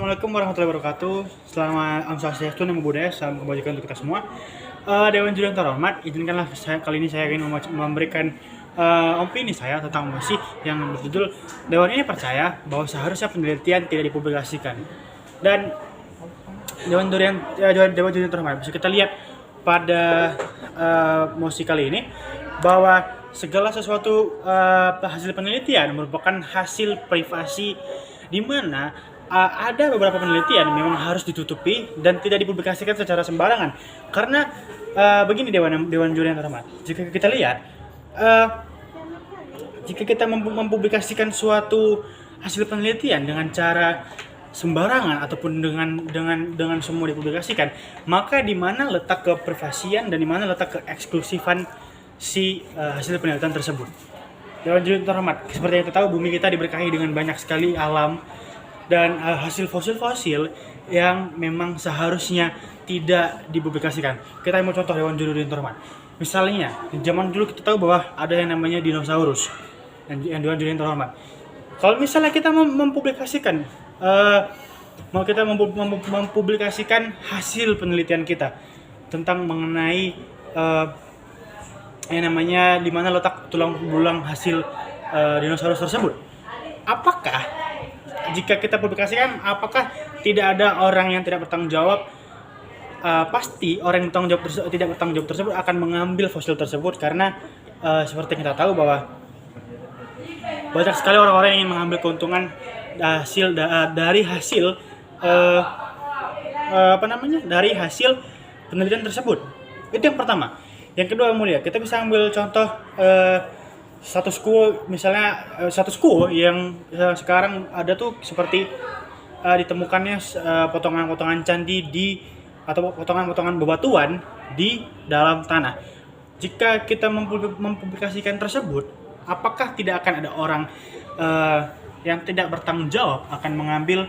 Assalamualaikum warahmatullahi wabarakatuh. Selamat Om Swastiastu, Namo Buddhaya, salam kebajikan untuk kita semua. Dewan Juri yang terhormat, izinkanlah kali ini saya ingin memberikan opini saya tentang musik yang berjudul Dewan ini percaya bahwa seharusnya penelitian tidak dipublikasikan. Dan Dewan Juri yang terhormat, bisa kita lihat pada musik kali ini bahwa segala sesuatu hasil penelitian merupakan hasil privasi, di mana ada beberapa penelitian memang harus ditutupi dan tidak dipublikasikan secara sembarangan. Karena begini Dewan Juri yang terhormat, jika kita lihat jika kita mempublikasikan suatu hasil penelitian dengan cara sembarangan ataupun dengan semua dipublikasikan, maka di mana letak keprivasian dan di mana letak keeksklusifan si hasil penelitian tersebut. Dewan Juri terhormat, seperti yang kita tahu, bumi kita diberkahi dengan banyak sekali alam dan hasil fosil-fosil yang memang seharusnya tidak dipublikasikan. Kita mau contoh Dewan Juri terhormat. Misalnya, di zaman dulu kita tahu bahwa ada yang namanya dinosaurus. Yang Dewan Juri terhormat. Kalau misalnya kita mempublikasikan mempublikasikan hasil penelitian kita tentang mengenai yang namanya di mana letak tulang belulang hasil dinosaurus tersebut. Apakah jika kita publikasikan, apakah tidak ada orang yang tidak bertanggung jawab? Pasti orang yang tidak bertanggung jawab tersebut akan mengambil fosil tersebut, karena seperti kita tahu bahwa banyak sekali orang-orang yang ingin mengambil keuntungan dari hasil dari hasil penelitian tersebut. Itu yang pertama. Yang kedua, mulia, kita bisa ambil contoh status quo, misalnya status quo yang sekarang ada tuh seperti ditemukannya potongan-potongan candi atau potongan-potongan bebatuan di dalam tanah. Jika kita mempublikasikan tersebut, apakah tidak akan ada orang yang tidak bertanggung jawab akan mengambil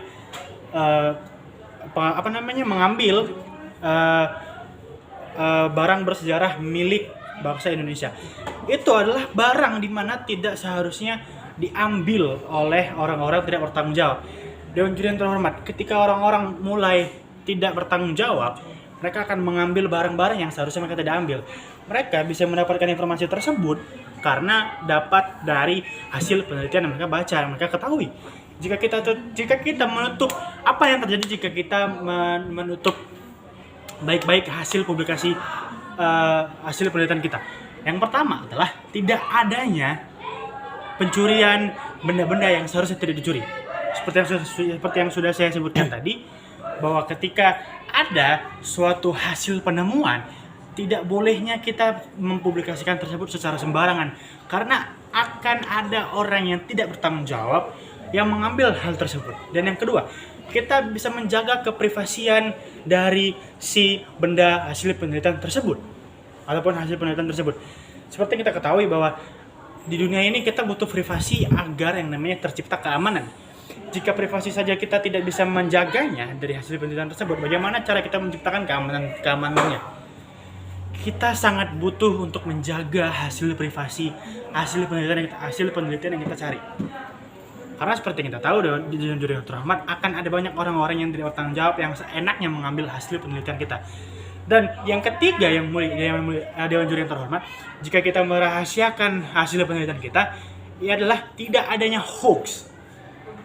barang bersejarah milik bangsa Indonesia? Itu adalah barang di mana tidak seharusnya diambil oleh orang-orang tidak bertanggung jawab. Dewan Juri yang terhormat, ketika orang-orang mulai tidak bertanggung jawab, mereka akan mengambil barang-barang yang seharusnya mereka tidak ambil. Mereka bisa mendapatkan informasi tersebut karena dapat dari hasil penelitian yang mereka baca, yang mereka ketahui. Jika kita menutup, apa yang terjadi jika kita menutup baik-baik hasil publikasi hasil penelitian kita? Yang pertama adalah tidak adanya pencurian benda-benda yang seharusnya tidak dicuri. Seperti yang sudah saya sebutkan tadi, bahwa ketika ada suatu hasil penemuan, tidak bolehnya kita mempublikasikan tersebut secara sembarangan, karena akan ada orang yang tidak bertanggung jawab yang mengambil hal tersebut. Dan yang kedua, kita bisa menjaga keprivasian dari si benda hasil penelitian tersebut ataupun hasil penelitian tersebut. Seperti kita ketahui bahwa di dunia ini kita butuh privasi agar yang namanya tercipta keamanan. Jika privasi saja kita tidak bisa menjaganya dari hasil penelitian tersebut, bagaimana cara kita menciptakan keamanannya? Kita sangat butuh untuk menjaga hasil privasi, hasil penelitian yang kita cari. Karena seperti kita tahu, di Dewan Juri yang terhormat, akan ada banyak orang-orang yang tidak bertanggung jawab yang seenaknya mengambil hasil penelitian kita. Dan yang ketiga, yang mulia Dewan Juri yang terhormat, jika kita merahasiakan hasil penelitian kita, ia adalah tidak adanya hoax,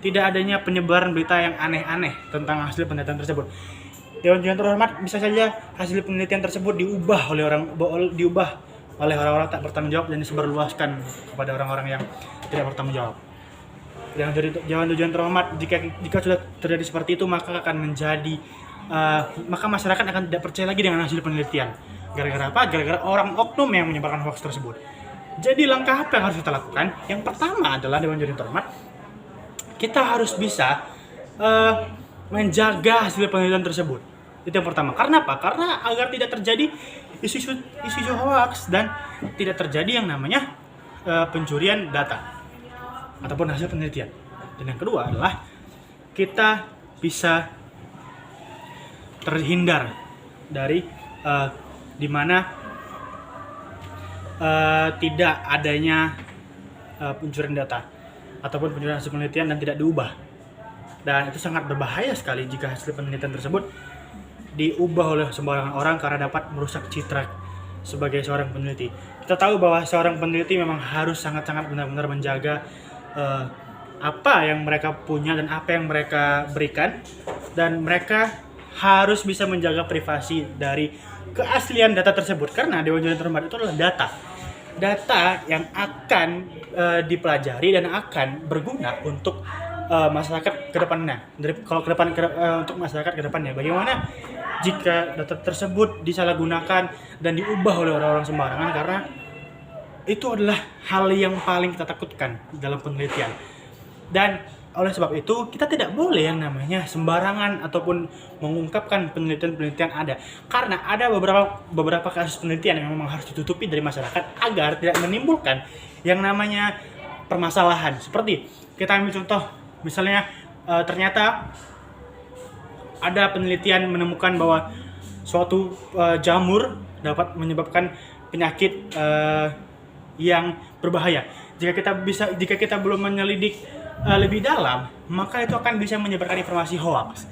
tidak adanya penyebaran berita yang aneh-aneh tentang hasil penelitian tersebut. Dewan Juri yang terhormat, bisa saja hasil penelitian tersebut diubah oleh orang-orang tak bertanggung jawab dan disebarluaskan kepada orang-orang yang tidak bertanggung jawab. Dewan Juri yang terhormat, jika sudah terjadi seperti itu, maka maka masyarakat akan tidak percaya lagi dengan hasil penelitian. Gara-gara apa? Gara-gara orang oknum yang menyebarkan hoax tersebut. Jadi langkah apa yang harus kita lakukan? Yang pertama adalah Dewan Juri yang terhormat, kita harus bisa menjaga hasil penelitian tersebut. Itu yang pertama. Karena apa? Karena agar tidak terjadi isu-isu hoax dan tidak terjadi yang namanya pencurian data ataupun hasil penelitian. Dan yang kedua adalah kita bisa terhindar dari di mana tidak adanya pencurian data ataupun pencurian hasil penelitian dan tidak diubah. Dan itu sangat berbahaya sekali jika hasil penelitian tersebut diubah oleh sembarangan orang karena dapat merusak citra sebagai seorang peneliti. Kita tahu bahwa seorang peneliti memang harus sangat-sangat benar-benar menjaga apa yang mereka punya dan apa yang mereka berikan, dan mereka harus bisa menjaga privasi dari keaslian data tersebut, karena Dewan Juri Terhormat itu adalah data yang akan dipelajari dan akan berguna untuk masyarakat ke depannya. Untuk masyarakat ke depannya, bagaimana jika data tersebut disalahgunakan dan diubah oleh orang-orang sembarangan, karena itu adalah hal yang paling kita takutkan dalam penelitian. Dan oleh sebab itu kita tidak boleh yang namanya sembarangan ataupun mengungkapkan penelitian-penelitian ada, karena ada beberapa kasus penelitian yang memang harus ditutupi dari masyarakat agar tidak menimbulkan yang namanya permasalahan. Seperti kita ambil contoh, misalnya ternyata ada penelitian menemukan bahwa suatu jamur dapat menyebabkan penyakit yang berbahaya. Jika kita belum menyelidik lebih dalam, maka itu akan bisa menyebarkan informasi hoax.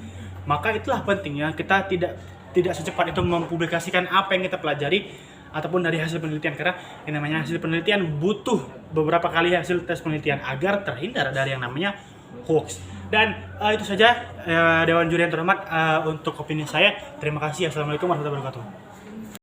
Maka itulah pentingnya kita tidak secepat itu mempublikasikan apa yang kita pelajari ataupun dari hasil penelitian, karena yang namanya hasil penelitian butuh beberapa kali hasil tes penelitian agar terhindar dari yang namanya hoax. Dan itu saja Dewan Juri yang terhormat untuk opini saya. Terima kasih. Assalamualaikum warahmatullahi wabarakatuh.